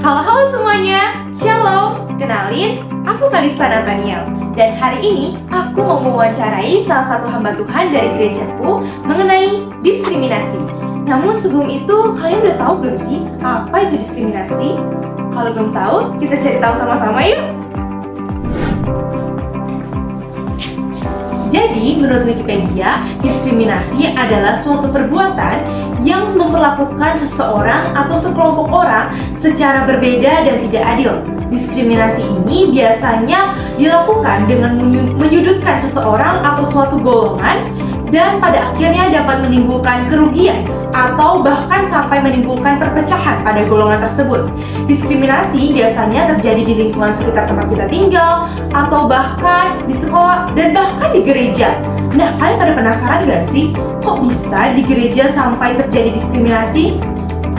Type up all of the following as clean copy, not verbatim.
Halo semuanya, Shalom. Kenalin, aku Kalista Nathaniel. Dan hari ini aku mau mewawancarai salah satu hamba Tuhan dari gerejaku mengenai diskriminasi. Namun sebelum itu, kalian udah tahu belum sih apa itu diskriminasi? Kalau belum tahu, kita cari tahu sama-sama yuk. Jadi, menurut Wikipedia, diskriminasi adalah suatu perbuatan yang memperlakukan seseorang atau sekelompok orang secara berbeda dan tidak adil. Diskriminasi ini biasanya dilakukan dengan menyudutkan seseorang atau suatu golongan dan pada akhirnya dapat menimbulkan kerugian atau bahkan sampai menimbulkan perpecahan pada golongan tersebut. Diskriminasi biasanya terjadi di lingkungan sekitar tempat kita tinggal atau bahkan di sekolah dan bahkan di gereja. Nah, kalian pada penasaran gak sih kok bisa di gereja sampai terjadi diskriminasi?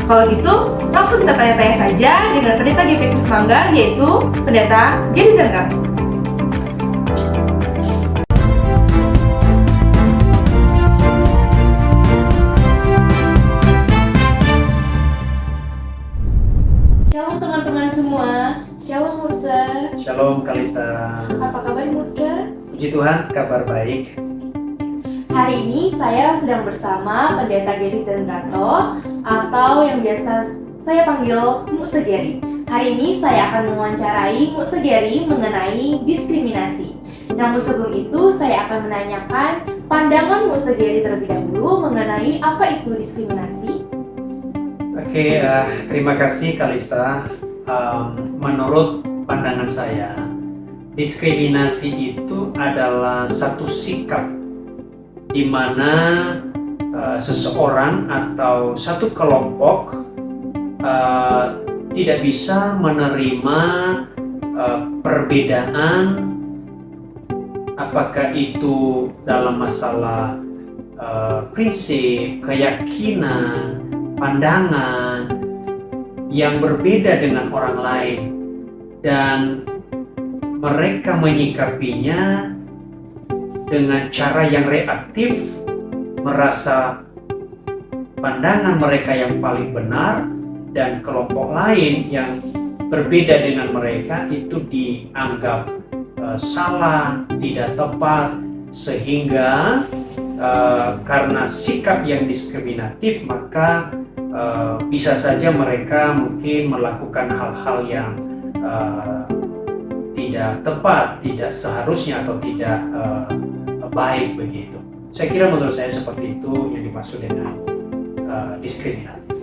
Kalau gitu, langsung kita tanya-tanya saja dengan pendeta GP Krismangga, yaitu pendeta Gary Zendrato. Shalom teman-teman semua. Shalom Mursa. Shalom Kalista. Apa kabar Mursa? Puji Tuhan, kabar baik. Hari ini saya sedang bersama pendeta Gary Zendrato atau yang biasa saya panggil Mursa Gary. Hari ini saya akan mewawancarai Mursa Gary mengenai diskriminasi. Namun sebelum itu saya akan menanyakan pandangan Mursa Gary terlebih dahulu mengenai apa itu diskriminasi. Oke, terima kasih Kalista. Menurut pandangan saya, diskriminasi itu adalah satu sikap di mana seseorang atau satu kelompok tidak bisa menerima perbedaan, apakah itu dalam masalah prinsip, keyakinan, pandangan yang berbeda dengan orang lain, dan mereka menyikapinya dengan cara yang reaktif, merasa pandangan mereka yang paling benar dan kelompok lain yang berbeda dengan mereka itu dianggap salah, tidak tepat, sehingga karena sikap yang diskriminatif maka bisa saja mereka mungkin melakukan hal-hal yang tidak tepat, tidak seharusnya atau tidak baik begitu. Saya kira menurut saya seperti itu yang dimaksud dengan diskriminatif.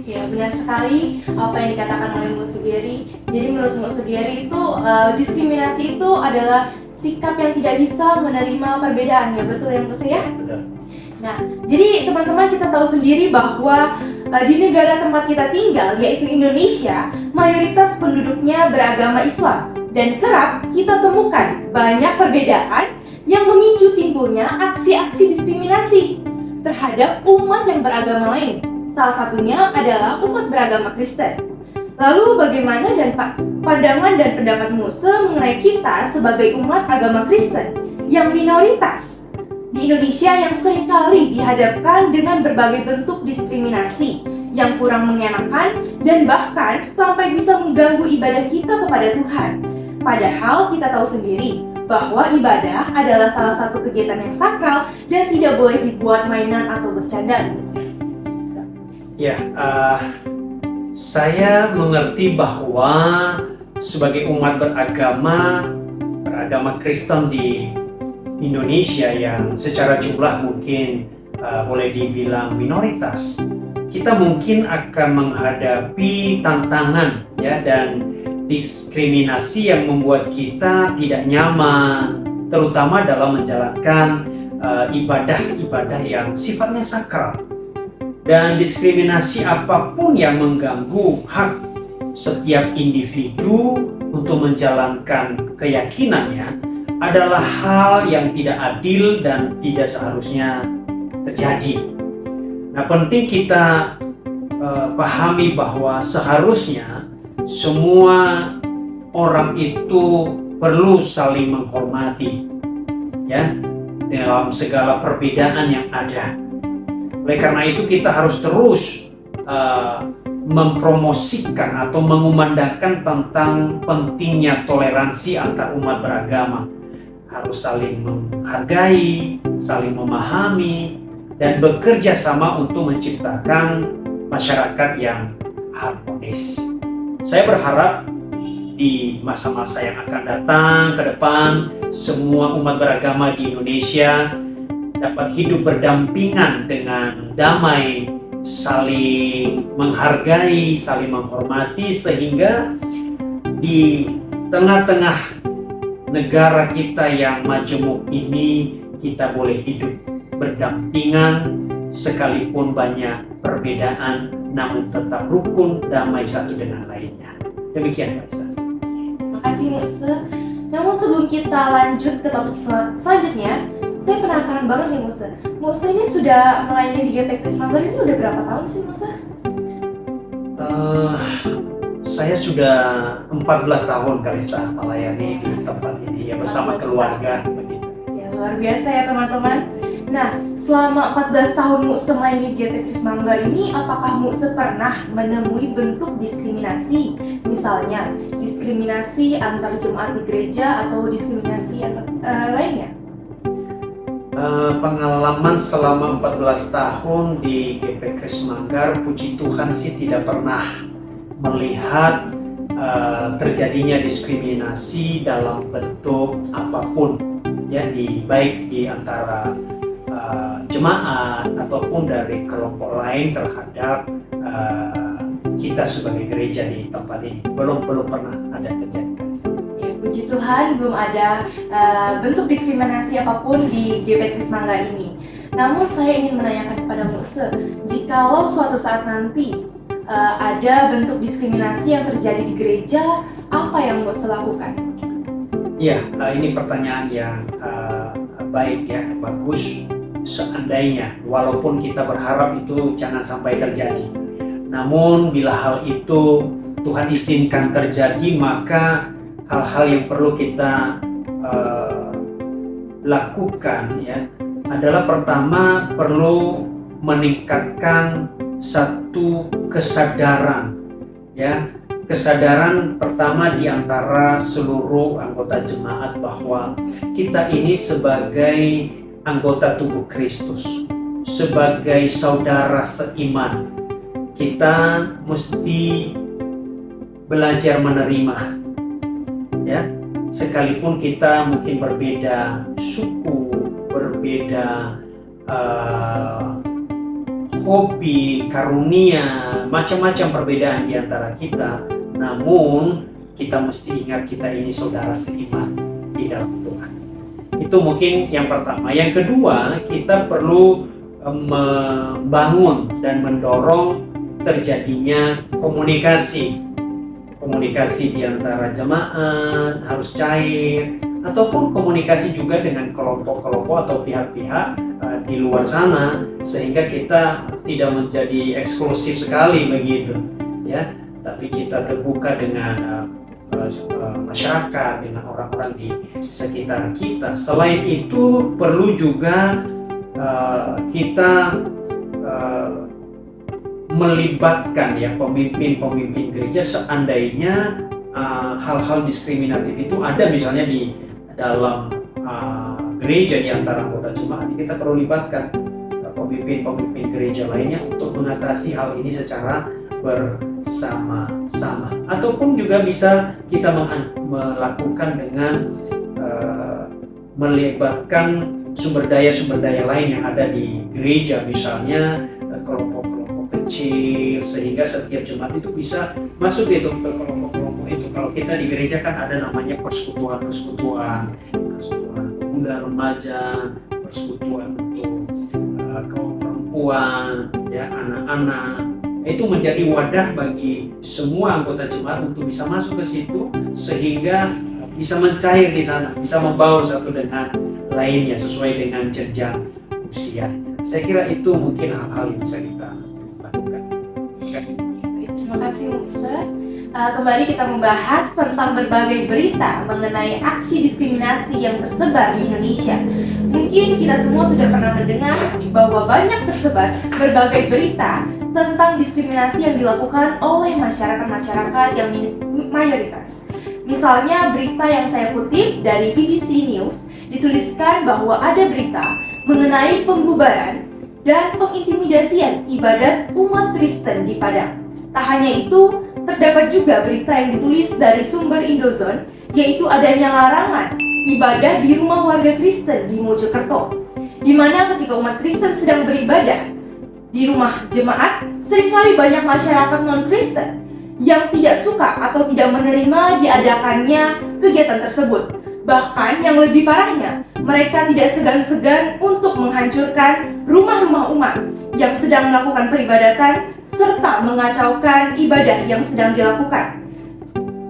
Ya, benar sekali apa yang dikatakan oleh Mursa Gary. Jadi menurut Mursa Gary itu diskriminasi itu adalah sikap yang tidak bisa menerima perbedaan, ya betul ya Mursa ya? Betul. Nah, jadi teman-teman kita tahu sendiri bahwa di negara tempat kita tinggal, yaitu Indonesia, mayoritas penduduknya beragama Islam. Dan kerap kita temukan banyak perbedaan yang memicu timbulnya aksi-aksi diskriminasi terhadap umat yang beragama lain. Salah satunya adalah umat beragama Kristen. Lalu bagaimana dan pandangan dan pendapat Mursa mengenai kita sebagai umat agama Kristen yang minoritas di Indonesia yang seringkali dihadapkan dengan berbagai bentuk diskriminasi yang kurang mengenakan dan bahkan sampai bisa mengganggu ibadah kita kepada Tuhan. Padahal kita tahu sendiri bahwa ibadah adalah salah satu kegiatan yang sakral dan tidak boleh dibuat mainan atau bercandaan. Ya, saya mengerti bahwa sebagai umat beragama Kristen di Indonesia yang secara jumlah mungkin boleh dibilang minoritas, kita mungkin akan menghadapi tantangan ya dan diskriminasi yang membuat kita tidak nyaman, terutama dalam menjalankan ibadah-ibadah yang sifatnya sakral. Dan diskriminasi apapun yang mengganggu hak setiap individu untuk menjalankan keyakinannya adalah hal yang tidak adil dan tidak seharusnya terjadi. Nah, penting kita pahami bahwa seharusnya semua orang itu perlu saling menghormati, ya, dalam segala perbedaan yang ada. Oleh karena itu kita harus terus mempromosikan atau mengumandangkan tentang pentingnya toleransi antar umat beragama. Harus saling menghargai, saling memahami, dan bekerja sama untuk menciptakan masyarakat yang harmonis. Saya berharap di masa-masa yang akan datang ke depan, semua umat beragama di Indonesia dapat hidup berdampingan dengan damai, saling menghargai, saling menghormati, sehingga di tengah-tengah negara kita yang majemuk ini kita boleh hidup berdampingan sekalipun banyak perbedaan, namun tetap rukun, damai satu dengan lainnya. Demikian Pak Isa. Terima kasih Muse. Namun sebelum kita lanjut ke topik selanjutnya, saya penasaran banget nih Muse. Muse ini sudah melayani di GP Kris Manggar ini udah berapa tahun sih Muse? Saya sudah 14 tahun Kalista melayani di tempat ini ya bersama keluarga. Ya luar biasa ya teman-teman. Nah, selama 14 tahun Muse melayani GP Kris Manggar ini, apakah Muse pernah menemui bentuk diskriminasi? Misalnya, diskriminasi antar jemaat di gereja atau diskriminasi antar lainnya? Pengalaman selama 14 tahun di GP Kris Manggar, puji Tuhan sih tidak pernah melihat terjadinya diskriminasi dalam bentuk apapun ya, baik di antara jemaat ataupun dari kelompok lain terhadap kita sebagai gereja di tempat ini. Belum pernah ada terjadi. Ya, puji Tuhan belum ada bentuk diskriminasi apapun di GP Kris Manggar ini. Namun saya ingin menanyakan kepada Muse, jikalau suatu saat nanti ada bentuk diskriminasi yang terjadi di gereja, apa yang Muse lakukan? Iya, ini pertanyaan yang baik ya, bagus. Seandainya, walaupun kita berharap itu jangan sampai terjadi, namun bila hal itu Tuhan izinkan terjadi, maka hal-hal yang perlu kita lakukan ya adalah pertama perlu meningkatkan satu kesadaran ya, kesadaran pertama di antara seluruh anggota jemaat bahwa kita ini sebagai anggota tubuh Kristus, sebagai saudara seiman, kita mesti belajar menerima ya, sekalipun kita mungkin berbeda suku, berbeda hobi, karunia, macam-macam perbedaan di antara kita, namun kita mesti ingat kita ini saudara seiman di dalam Tuhan. Itu mungkin yang pertama. Yang kedua, kita perlu membangun dan mendorong terjadinya komunikasi di antara jemaat harus cair, ataupun komunikasi juga dengan kelompok-kelompok atau pihak-pihak di luar sana, sehingga kita tidak menjadi eksklusif sekali begitu ya, tapi kita terbuka dengan masyarakat, dengan orang-orang di sekitar kita. Selain itu perlu juga kita melibatkan ya pemimpin-pemimpin gereja seandainya hal-hal diskriminatif itu ada misalnya di dalam gereja di antara anggota jemaat. Kita perlu libatkan pemimpin-pemimpin gereja lainnya untuk mengatasi hal ini secara bersama-sama, ataupun juga bisa kita melakukan dengan melibatkan sumber daya lain yang ada di gereja, misalnya kelompok-kelompok kecil, sehingga setiap jemaat itu bisa masuk ke kelompok-kelompok itu. Kalau kita di gereja kan ada namanya persekutuan pemuda remaja, persekutuan untuk kaum perempuan, ya anak-anak. Itu menjadi wadah bagi semua anggota jemaat untuk bisa masuk ke situ, sehingga bisa mencair di sana, bisa membaur satu dengan lainnya sesuai dengan jenjang usianya. Saya kira itu mungkin hal-hal yang bisa kita lakukan. Terima kasih. Terima kasih Muse. Kembali kita membahas tentang berbagai berita mengenai aksi diskriminasi yang tersebar di Indonesia. Mungkin kita semua sudah pernah mendengar bahwa banyak tersebar berbagai berita tentang diskriminasi yang dilakukan oleh masyarakat-masyarakat yang mayoritas. Misalnya berita yang saya kutip dari BBC News dituliskan bahwa ada berita mengenai pembubaran dan pengintimidasian ibadat umat Kristen di Padang. Tak hanya itu, terdapat juga berita yang ditulis dari sumber Indozone, yaitu adanya larangan ibadah di rumah warga Kristen di Mojokerto, di mana ketika umat Kristen sedang beribadah di rumah jemaat, seringkali banyak masyarakat non-Kristen yang tidak suka atau tidak menerima diadakannya kegiatan tersebut. Bahkan yang lebih parahnya, mereka tidak segan-segan untuk menghancurkan rumah-rumah umat yang sedang melakukan peribadatan serta mengacaukan ibadah yang sedang dilakukan.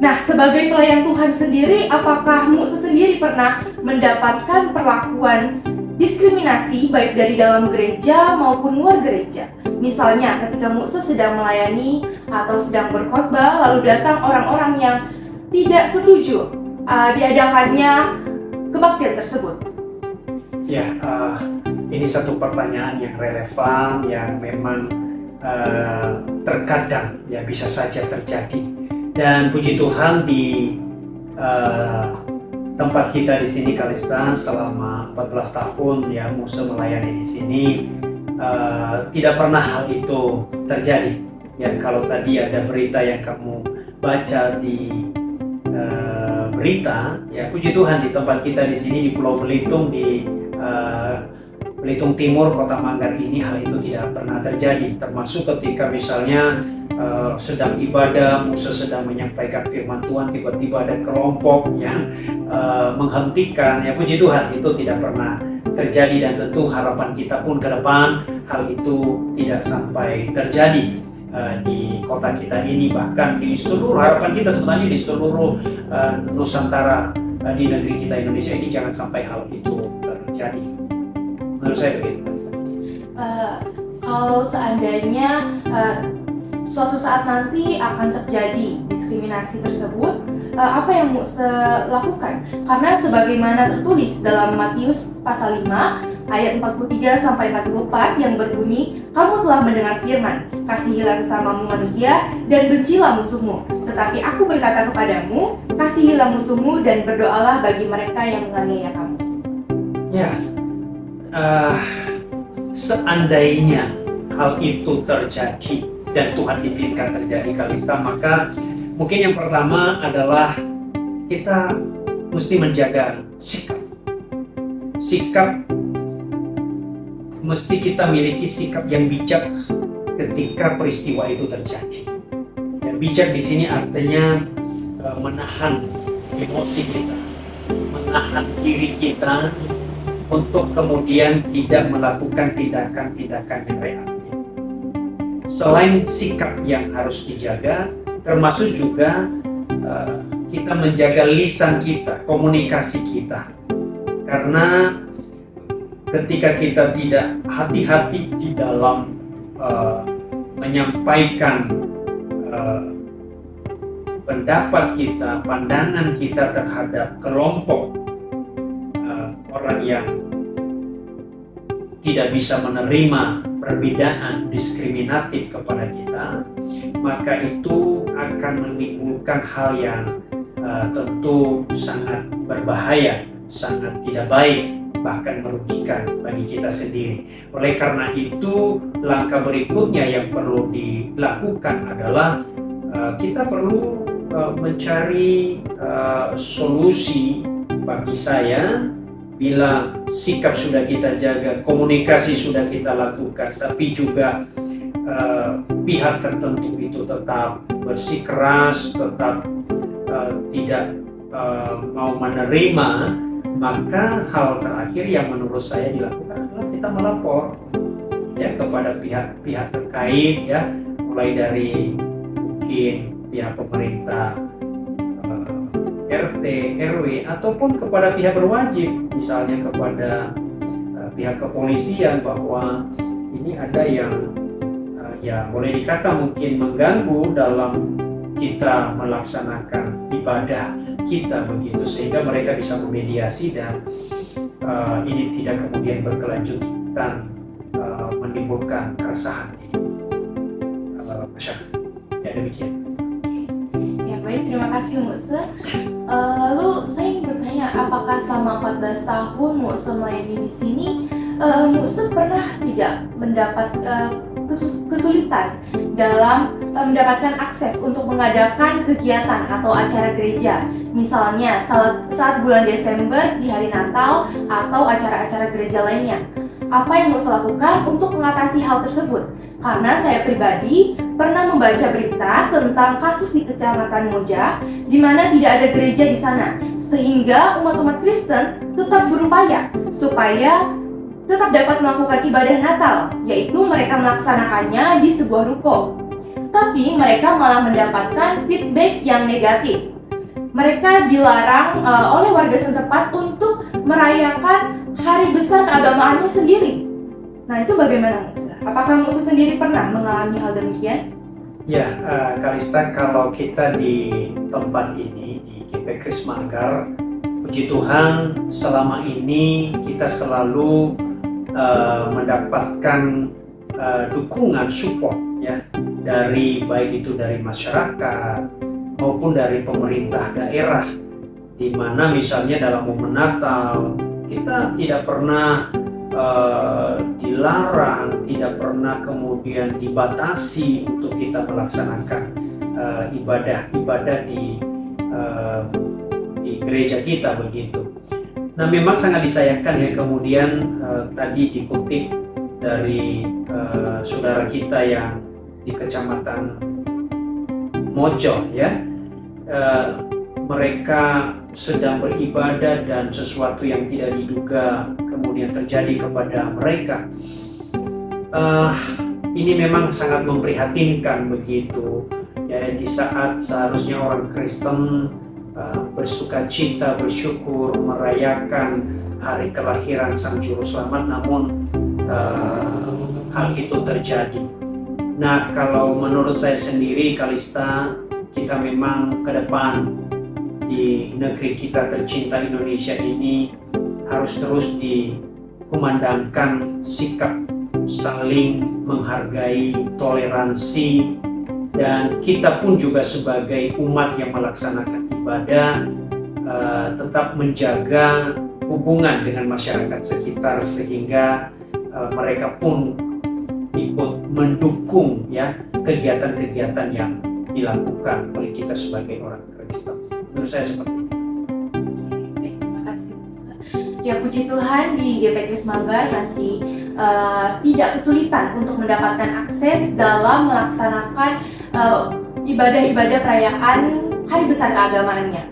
Nah, sebagai pelayan Tuhan sendiri, apakah Mukse sendiri pernah mendapatkan perlakuan diskriminasi baik dari dalam gereja maupun luar gereja? Misalnya ketika Mukse sedang melayani atau sedang berkhotbah, lalu datang orang-orang yang tidak setuju diadakannya kebaktian tersebut. Ya, ini satu pertanyaan yang relevan, yang memang terkadang ya bisa saja terjadi. Dan puji Tuhan di tempat kita di sini Kalista selama 14 tahun ya Mukse melayani di sini, tidak pernah hal itu terjadi. Ya, kalau tadi ada berita yang kamu baca di berita, ya puji Tuhan di tempat kita di sini di Pulau Belitung, di Belitung Timur, Kota Manggar ini hal itu tidak pernah terjadi. Termasuk ketika misalnya sedang ibadah, Mukse sedang menyampaikan firman Tuhan, tiba-tiba ada kelompok yang menghentikan, ya puji Tuhan itu tidak pernah terjadi. Dan tentu harapan kita pun ke depan hal itu tidak sampai terjadi di kota kita ini, bahkan di seluruh, harapan kita sebenarnya di seluruh Nusantara, di negeri kita Indonesia ini jangan sampai hal itu terjadi. Menurut saya begitu. Kalau seandainya suatu saat nanti akan terjadi diskriminasi tersebut, apa yang Mukse lakukan? Karena sebagaimana tertulis dalam Matius pasal 5 ayat 43 sampai 44 yang berbunyi, "Kamu telah mendengar firman, kasihilah sesamamu manusia dan bencilah musuhmu. Tetapi aku berkata kepadamu, kasihilah musuhmu dan berdoalah bagi mereka yang menganiaya kamu." Ya, seandainya hal itu terjadi dan Tuhan izinkan terjadi Kalista, maka mungkin yang pertama adalah kita mesti menjaga sikap. Mesti kita miliki sikap yang bijak ketika peristiwa itu terjadi. Dan bijak di sini artinya menahan emosi kita, menahan diri kita untuk kemudian tidak melakukan tindakan-tindakan yang reaktif. Selain sikap yang harus dijaga, termasuk juga kita menjaga lisan kita, komunikasi kita. Karena ketika kita tidak hati-hati di dalam menyampaikan pendapat kita, pandangan kita terhadap kelompok orang yang tidak bisa menerima perbedaan diskriminatif kepada kita, maka itu akan menimbulkan hal yang tentu sangat berbahaya, sangat tidak baik, bahkan merugikan bagi kita sendiri. Oleh karena itu, langkah berikutnya yang perlu dilakukan adalah kita perlu mencari solusi. Bagi saya, bila sikap sudah kita jaga, komunikasi sudah kita lakukan, tapi juga pihak tertentu itu tetap bersikeras, tetap tidak mau menerima, maka hal terakhir yang menurut saya dilakukan adalah kita melapor ya kepada pihak-pihak terkait, ya mulai dari mungkin pihak pemerintah, RT, RW, ataupun kepada pihak berwajib, misalnya kepada pihak kepolisian, bahwa ini ada yang ya boleh dikata mungkin mengganggu dalam kita melaksanakan ibadah kita begitu, sehingga mereka bisa memediasi dan ini tidak kemudian berkelanjutan menimbulkan keresahan ini. dalam masyarakat. Ya demikian. Ya baik, terima kasih Muse. Lalu saya ingin bertanya, apakah selama 14 tahun Muse melayani di sini, Muse pernah tidak mendapat kesulitan dalam mendapatkan akses untuk mengadakan kegiatan atau acara gereja? Misalnya saat bulan Desember di hari Natal atau acara-acara gereja lainnya. Apa yang Muse lakukan untuk mengatasi hal tersebut? Karena saya pribadi pernah membaca berita tentang kasus di Kecamatan Moja di mana tidak ada gereja di sana, sehingga umat-umat Kristen tetap berupaya supaya tetap dapat melakukan ibadah Natal, yaitu mereka melaksanakannya di sebuah ruko. Tapi mereka malah mendapatkan feedback yang negatif. Mereka dilarang oleh warga setempat untuk merayakan hari besar keagamaannya sendiri. Nah, itu bagaimana Muse? Apakah Muse sendiri pernah mengalami hal demikian? Ya, Kalista, kalau kita di tempat ini di GP Kris Manggar, puji Tuhan selama ini kita selalu mendapatkan dukungan support ya dari baik itu dari masyarakat maupun dari pemerintah daerah, di mana misalnya dalam momen Natal kita tidak pernah dilarang, tidak pernah kemudian dibatasi untuk kita melaksanakan ibadah di gereja kita begitu. Nah, memang sangat disayangkan ya kemudian tadi dikutip dari saudara kita yang di Kecamatan Mojo ya, mereka sedang beribadah dan sesuatu yang tidak diduga kemudian terjadi kepada mereka. Ini memang sangat memprihatinkan begitu ya, di saat seharusnya orang Kristen bersukacita, bersyukur, merayakan hari kelahiran Sang Juru Selamat, namun hal itu terjadi. Nah, kalau menurut saya sendiri, Kalista, kita memang ke depan di negeri kita tercinta Indonesia ini harus terus dikumandangkan sikap saling menghargai, toleransi, dan kita pun juga sebagai umat yang melaksanakan ibadah tetap menjaga hubungan dengan masyarakat sekitar sehingga mereka pun ikut mendukung ya kegiatan-kegiatan yang dilakukan oleh kita sebagai orang Kristen. Menurut saya seperti itu. Baik, terima kasih. Ya, puji Tuhan di GP Kris Manggar masih tidak kesulitan untuk mendapatkan akses dalam melaksanakan ibadah-ibadah perayaan hari besar keagamaannya.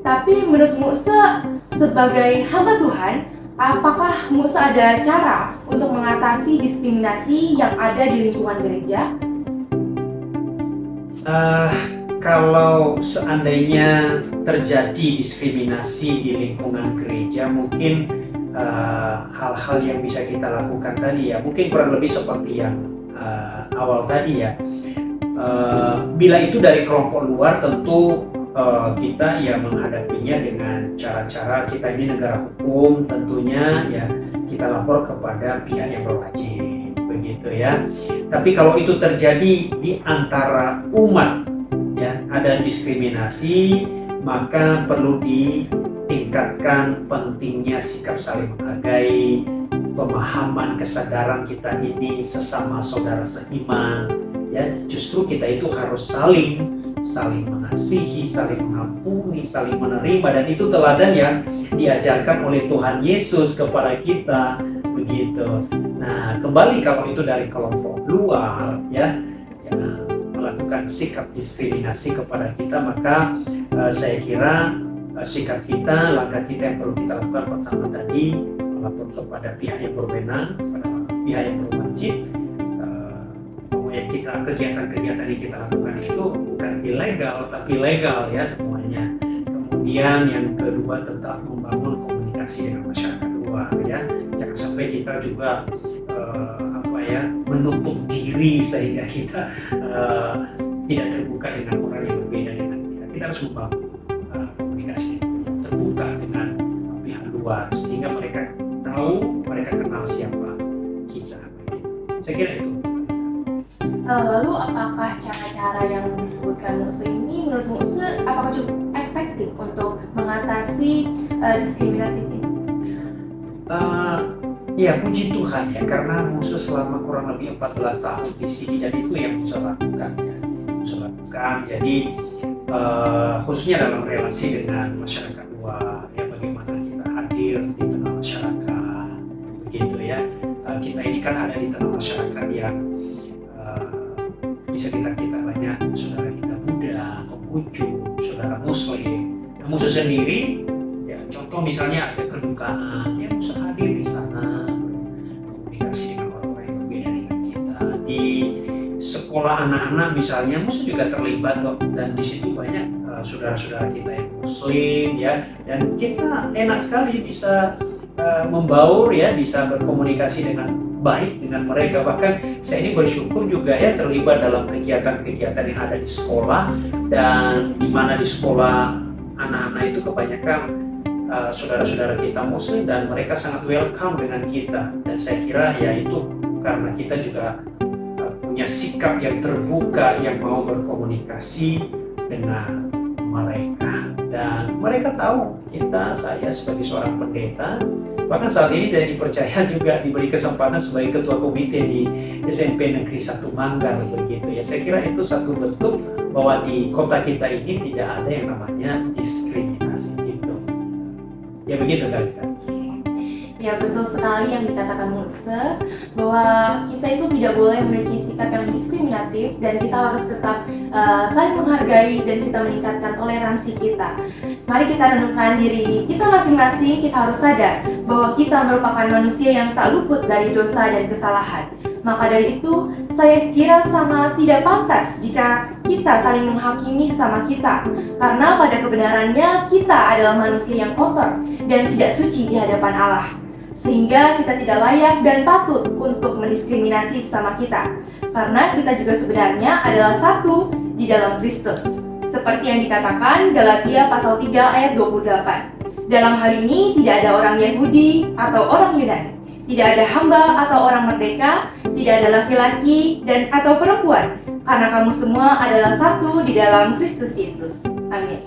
Tapi menurut Muse sebagai hamba Tuhan, apakah Muse ada cara untuk mengatasi diskriminasi yang ada di lingkungan gereja? Kalau seandainya terjadi diskriminasi di lingkungan gereja, mungkin hal-hal yang bisa kita lakukan tadi ya, mungkin kurang lebih seperti yang awal tadi ya. Bila itu dari kelompok luar, tentu kita ya menghadapinya dengan cara-cara, kita ini negara hukum, tentunya ya kita lapor kepada pihak yang berwajib begitu ya. Tapi kalau itu terjadi di antara umat ya, ada diskriminasi, maka perlu ditingkatkan pentingnya sikap saling menghargai, pemahaman, kesadaran kita ini sesama saudara seiman ya. Justru kita itu harus saling mengasihi, saling mengampuni, saling menerima, dan itu teladan yang diajarkan oleh Tuhan Yesus kepada kita begitu. Nah, kembali kalau itu dari kelompok luar ya, yang melakukan sikap diskriminasi kepada kita, maka saya kira sikap kita, langkah kita yang perlu kita lakukan pertama tadi melapor kepada pihak yang berwenang, kepada pihak yang berwajib. Ya, kita kegiatan-kegiatan yang kita lakukan itu bukan ilegal tapi legal ya semuanya. Kemudian yang kedua, tetap membangun komunikasi dengan masyarakat luar ya. Jangan sampai kita juga menutup diri sehingga kita tidak terbuka dengan orang yang berbeda dengan kita. Kita harus membangun komunikasi terbuka dengan pihak luar sehingga mereka tahu, mereka kenal siapa kita. Saya kira itu. Lalu apakah cara-cara yang disebutkan Muse ini menurut Muse apakah cukup efektif untuk mengatasi diskriminatif ini? Ya puji Tuhan ya, karena Musa selama kurang lebih 14 tahun di sini dan itu yang Musa lakukan ya. Musa lakukan, jadi khususnya dalam relasi dengan masyarakat luar ya, bagaimana kita hadir di tengah masyarakat begitu ya. Kita ini kan ada di tengah masyarakat yang di sekitar kita banyak saudara kita Buddha, Konghucu, saudara Muslim. Nah, Musa sendiri ya, contoh misalnya ada kedukaan, ya Musa hadir di sana, komunikasi dengan orang-orang yang berbeda dengan kita. Di sekolah anak-anak misalnya, Musa juga terlibat kok, dan di situ banyak saudara-saudara kita yang Muslim ya, dan kita enak sekali bisa membaur ya, bisa berkomunikasi dengan baik dengan mereka. Bahkan saya ini bersyukur juga ya terlibat dalam kegiatan-kegiatan yang ada di sekolah, dan di mana di sekolah anak-anak itu kebanyakan saudara-saudara kita Muslim dan mereka sangat welcome dengan kita. Dan saya kira ya itu karena kita juga punya sikap yang terbuka, yang mau berkomunikasi dengan mereka, dan mereka tahu saya sebagai seorang pendeta. Bahkan saat ini saya dipercaya juga diberi kesempatan sebagai ketua komite di SMP Negeri 1 Manggar begitu ya. Saya kira itu satu bentuk bahwa di kota kita ini tidak ada yang namanya diskriminasi itu. Ya begitu kan? Ya betul sekali yang dikatakan Muse, bahwa kita itu tidak boleh memiliki sikap yang diskriminatif dan kita harus tetap saling menghargai dan kita meningkatkan toleransi kita. Mari kita renungkan diri kita masing-masing. Kita harus sadar bahwa kita merupakan manusia yang tak luput dari dosa dan kesalahan. Maka dari itu, saya kira sangat tidak pantas jika kita saling menghakimi sesama kita, karena pada kebenarannya kita adalah manusia yang kotor dan tidak suci di hadapan Allah, sehingga kita tidak layak dan patut untuk mendiskriminasi sesama kita, karena kita juga sebenarnya adalah satu di dalam Kristus, seperti yang dikatakan Galatia pasal 3 ayat 28. Dalam hal ini tidak ada orang Yahudi atau orang Yunani, tidak ada hamba atau orang merdeka, tidak ada laki-laki dan atau perempuan, karena kamu semua adalah satu di dalam Kristus Yesus. Amin.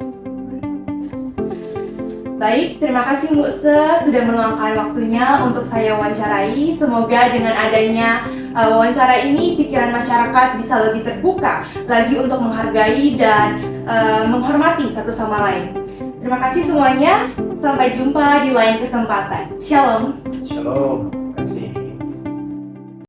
Baik, terima kasih Muse sudah meluangkan waktunya untuk saya wawancarai. Semoga dengan adanya wawancara ini pikiran masyarakat bisa lebih terbuka lagi untuk menghargai dan menghormati satu sama lain. Terima kasih semuanya. Sampai jumpa di lain kesempatan. Shalom. Shalom.